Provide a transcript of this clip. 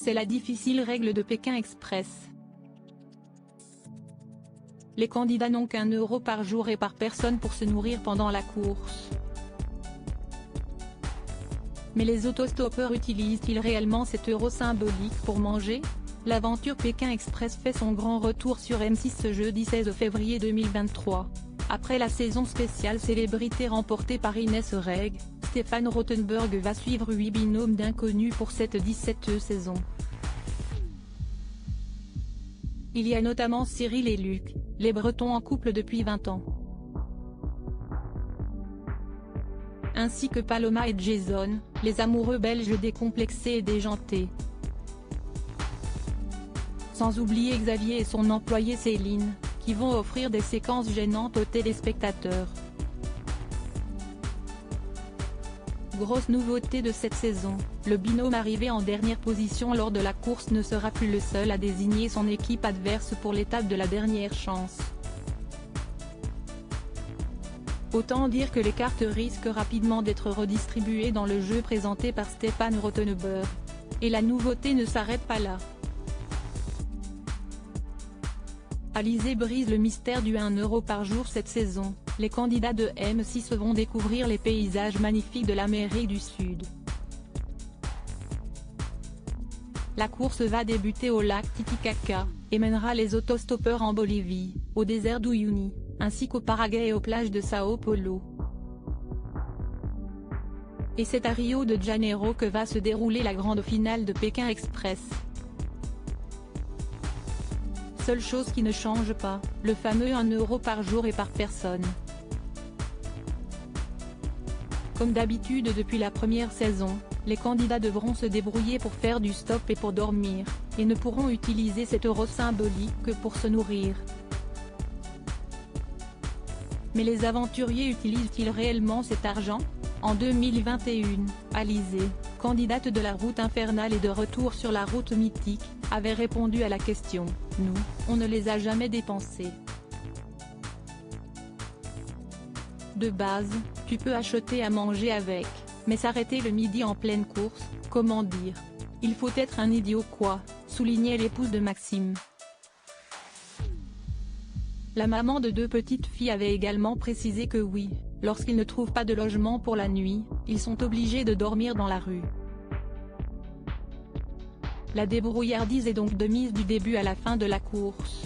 C'est la difficile règle de Pékin Express. Les candidats n'ont qu'1 € par jour et par personne pour se nourrir pendant la course. Mais les autostoppeurs utilisent-ils réellement cet euro symbolique pour manger? L'aventure Pékin Express fait son grand retour sur M6 ce jeudi 16 février 2023. Après la saison spéciale célébrité remportée par Inès Reg, Stéphane Rothenberg va suivre 8 binômes d'inconnus pour cette 17e saison. Il y a notamment Cyril et Luc, les Bretons en couple depuis 20 ans. Ainsi que Paloma et Jason, les amoureux belges décomplexés et déjantés. Sans oublier Xavier et son employée Céline, qui vont offrir des séquences gênantes aux téléspectateurs. Grosse nouveauté de cette saison, le binôme arrivé en dernière position lors de la course ne sera plus le seul à désigner son équipe adverse pour l'étape de la dernière chance. Autant dire que les cartes risquent rapidement d'être redistribuées dans le jeu présenté par Stéphane Rothenberg. Et la nouveauté ne s'arrête pas là. Alizé brise le mystère du 1 € par jour cette saison, les candidats de M6 vont découvrir les paysages magnifiques de l'Amérique du Sud. La course va débuter au lac Titicaca, et mènera les autostoppeurs en Bolivie, au désert d'Uyuni, ainsi qu'au Paraguay et aux plages de Sao Paulo. Et c'est à Rio de Janeiro que va se dérouler la grande finale de Pékin Express. Seule chose qui ne change pas, le fameux 1 € par jour et par personne. Comme d'habitude depuis la première saison, les candidats devront se débrouiller pour faire du stop et pour dormir, et ne pourront utiliser cet euro symbolique que pour se nourrir. Mais les aventuriers utilisent-ils réellement cet argent? En 2021, Alizé, candidate de la route infernale et de retour sur la route mythique, avait répondu à la question « Nous, on ne les a jamais dépensés. » De base, tu peux acheter à manger avec, mais s'arrêter le midi en pleine course, comment dire? Il faut être un idiot quoi, soulignait l'épouse de Maxime. La maman de 2 petites filles avait également précisé que oui, lorsqu'ils ne trouvent pas de logement pour la nuit, ils sont obligés de dormir dans la rue. La débrouillardise est donc de mise du début à la fin de la course.